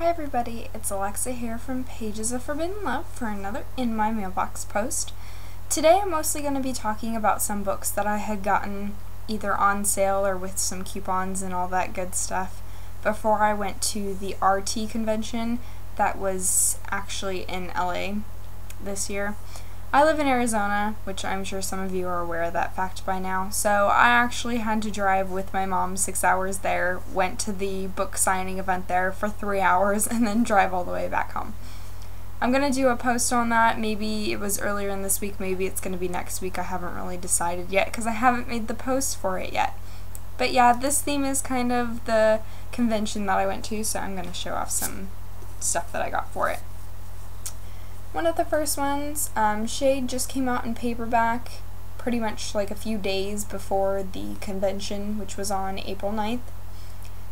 Hi everybody, it's Alexa here from Pages of Forbidden Love for another In My Mailbox post. Today I'm mostly going to be talking about some books that I had gotten either on sale or with some coupons and all that good stuff before I went to the RT convention that was actually in LA this year. I live in Arizona, which I'm sure some of you are aware of that fact by now, so I actually had to drive with my mom 6 hours there, went to the book signing event there for 3 hours, and then drive all the way back home. I'm going to do a post on that. Maybe it was earlier in this week, maybe it's going to be next week. I haven't really decided yet because I haven't made the post for it yet. But yeah, this theme is kind of the convention that I went to, so I'm going to show off some stuff that I got for it. One of the first ones, Shade, just came out in paperback pretty much like a few days before the convention, which was on April 9th.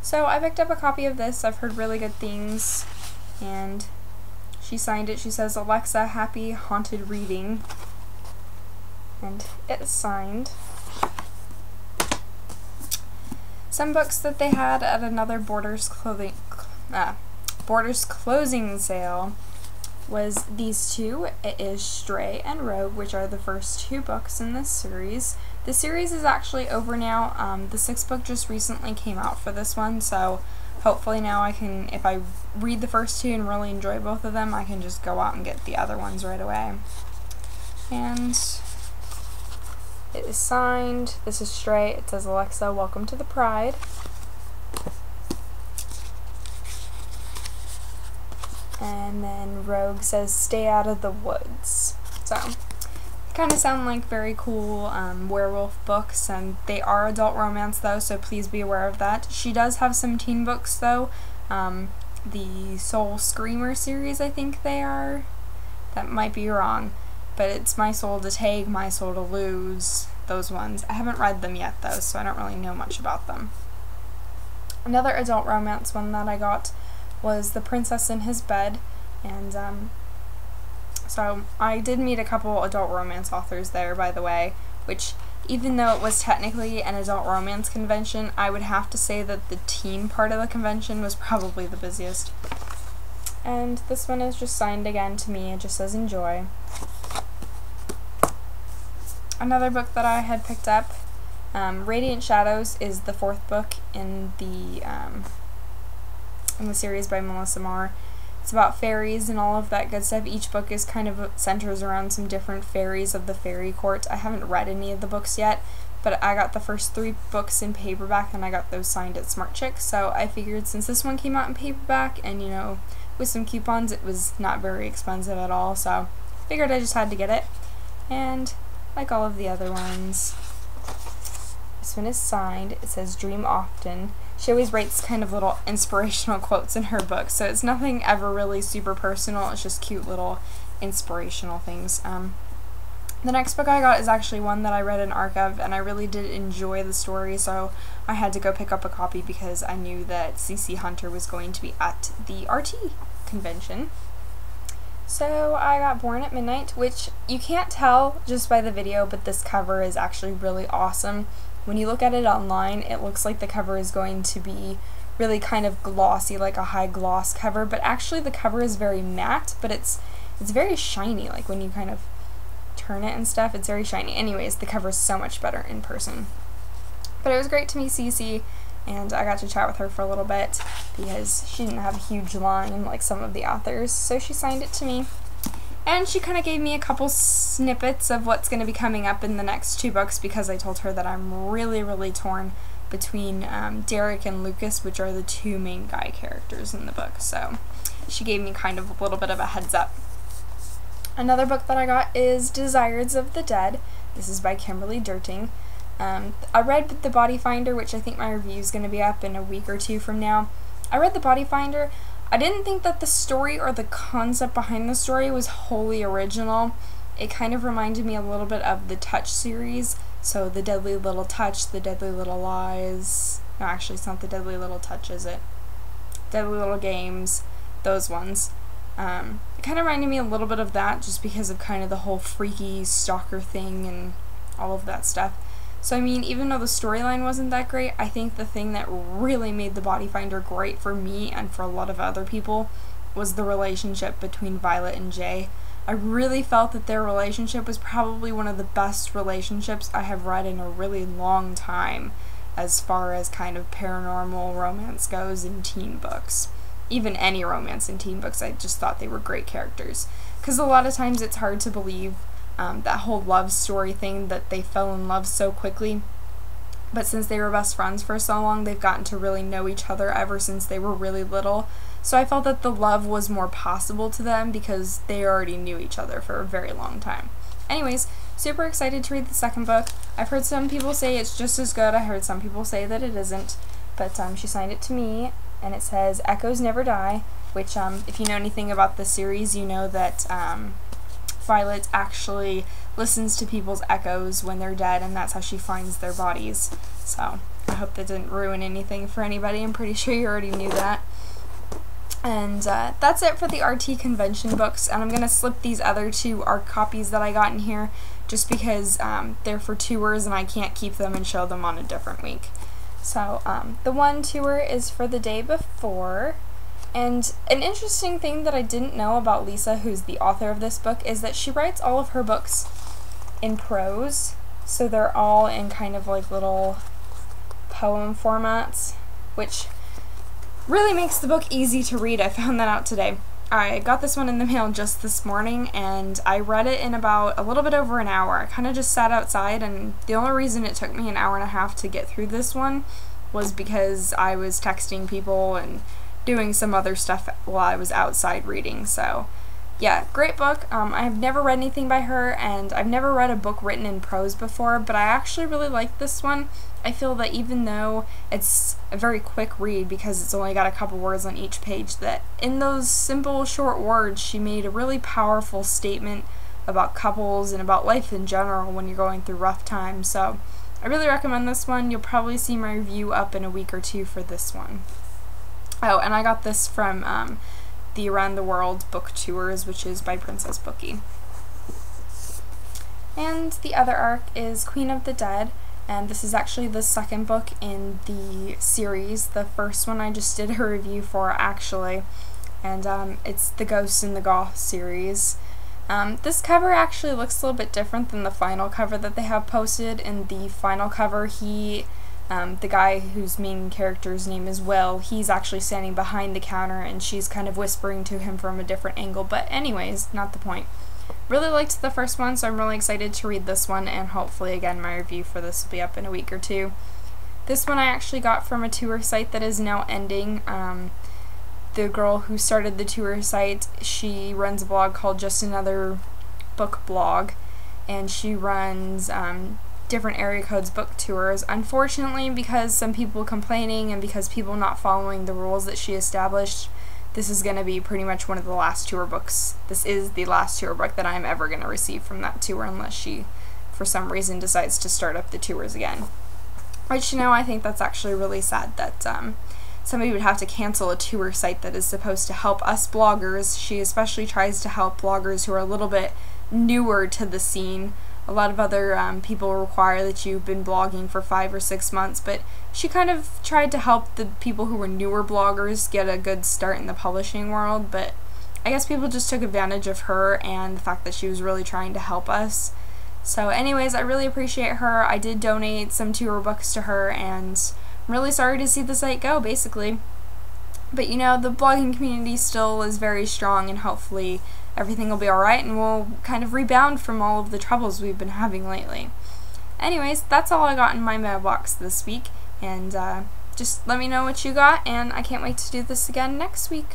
So I picked up a copy of this. I've heard really good things, and she signed it. She says, "Alexa, happy haunted reading," and it's signed. Some books that they had at another Borders closing sale was these two. It is Stray and Rogue, which are the first two books in this series. The series is actually over now. The sixth book just recently came out for this one, so hopefully now I can, if I read the first two and really enjoy both of them, I can just go out and get the other ones right away. And it is signed. This is Stray. It says, "Alexa, welcome to the Pride." And then Rogue says, "Stay out of the woods." So, kind of sound like very cool werewolf books, and they are adult romance though, so please be aware of that. She does have some teen books though. The Soul Screamer series, I think they are. That might be wrong, but it's My Soul to Take, My Soul to Lose, those ones. I haven't read them yet though, so I don't really know much about them. Another adult romance one that I got was The Princess in His Bed, and so I did meet a couple adult romance authors there, by the way, which even though it was technically an adult romance convention, I would have to say that the teen part of the convention was probably the busiest. And this one is just signed again to me. It just says "Enjoy." Another book that I had picked up, Radiant Shadows, is the fourth book in the series by Melissa Marr. It's about fairies and all of that good stuff. Each book is kind of centers around some different fairies of the fairy court. I haven't read any of the books yet, but I got the first 3 books in paperback and I got those signed at Smart Chick, so I figured since this one came out in paperback and, you know, with some coupons, it was not very expensive at all, so I figured I just had to get it. And like all of the other ones, this one is signed. It says "Dream Often." She always writes kind of little inspirational quotes in her books, so it's nothing ever really super personal. It's just cute little inspirational things. The next book I got is actually one that I read in Archive, and I really did enjoy the story, so I had to go pick up a copy because I knew that CC Hunter was going to be at the RT convention. So I got Born at Midnight, which you can't tell just by the video, but this cover is actually really awesome. When you look at it online, it looks like the cover is going to be really kind of glossy, like a high gloss cover, but actually the cover is very matte, but it's very shiny. Like when you kind of turn it and stuff, it's very shiny. Anyways, the cover is so much better in person. But it was great to meet Cece, and I got to chat with her for a little bit because she didn't have a huge line like some of the authors, so she signed it to me. And she kind of gave me a couple snippets of what's going to be coming up in the next 2 books because I told her that I'm really, really torn between Derek and Lucas, which are the 2 main guy characters in the book. So she gave me kind of a little bit of a heads up. Another book that I got is Desires of the Dead. This is by Kimberly Derting. I read The Body Finder, which I think my review is going to be up in a week or 2 from now. I read The Body Finder. I didn't think that the story or the concept behind the story was wholly original. It kind of reminded me a little bit of the Touch series, so The Deadly Little Touch, The Deadly Little Lies. No, actually it's not The Deadly Little Touch, is it? Deadly Little Games, those ones. It kind of reminded me a little bit of that just because of kind of the whole freaky stalker thing and all of that stuff. So I mean, even though the storyline wasn't that great, I think the thing that really made The Body Finder great for me and for a lot of other people was the relationship between Violet and Jay. I really felt that their relationship was probably one of the best relationships I have read in a really long time, as far as kind of paranormal romance goes in teen books. Even any romance in teen books, I just thought they were great characters. Because a lot of times it's hard to believe that whole love story thing, that they fell in love so quickly. But since they were best friends for so long, they've gotten to really know each other ever since they were really little. So I felt that the love was more possible to them because they already knew each other for a very long time. Anyways, super excited to read the second book. I've heard some people say it's just as good. I heard some people say that it isn't. But she signed it to me, and it says, Echoes Never Die, which if you know anything about the series, you know that Violet actually listens to people's echoes when they're dead, and that's how she finds their bodies. So I hope that didn't ruin anything for anybody. I'm pretty sure you already knew that. And that's it for the RT convention books, and I'm going to slip these other two ARC copies that I got in here just because they're for tours and I can't keep them and show them on a different week. So the one tour is for the day before. And an interesting thing that I didn't know about Lisa, who's the author of this book, is that she writes all of her books in prose. So they're all in kind of like little poem formats, which really makes the book easy to read. I found that out today. I got this one in the mail just this morning, and I read it in about a little bit over an hour. I kind of just sat outside, and the only reason it took me an hour and a half to get through this one was because I was texting people and doing some other stuff while I was outside reading. So yeah, great book. I've never read anything by her, and I've never read a book written in prose before, but I actually really like this one. I feel that even though it's a very quick read because it's only got a couple words on each page, that in those simple short words she made a really powerful statement about couples and about life in general when you're going through rough times. So I really recommend this one. You'll probably see my review up in a week or two for this one. Oh, and I got this from the Around the World Book Tours, which is by Princess Bookie. And the other ARC is Queen of the Dead, and this is actually the second book in the series. The first one I just did a review for, actually, and it's the Ghosts in the Goth series. This cover actually looks a little bit different than the final cover that they have posted. In the final cover, the guy whose main character's name is Will, he's actually standing behind the counter and she's kind of whispering to him from a different angle, but anyways, not the point. Really liked the first one, so I'm really excited to read this one, and hopefully again my review for this will be up in a week or two. This one I actually got from a tour site that is now ending. The girl who started the tour site, she runs a blog called Just Another Book Blog, and she runs different area codes book tours. Unfortunately, because some people complaining and because people not following the rules that she established, this is going to be pretty much one of the last tour books. This is the last tour book that I'm ever going to receive from that tour unless she, for some reason, decides to start up the tours again. Which, you know, I think that's actually really sad that somebody would have to cancel a tour site that is supposed to help us bloggers. She especially tries to help bloggers who are a little bit newer to the scene. A lot of other people require that you've been blogging for 5 or 6 months, but she kind of tried to help the people who were newer bloggers get a good start in the publishing world, but I guess people just took advantage of her and the fact that she was really trying to help us. So anyways, I really appreciate her. I did donate some to her books to her, and I'm really sorry to see the site go, basically. But you know, the blogging community still is very strong, and hopefully everything will be alright and we'll kind of rebound from all of the troubles we've been having lately. Anyways, that's all I got in my mailbox this week, and just let me know what you got, and I can't wait to do this again next week.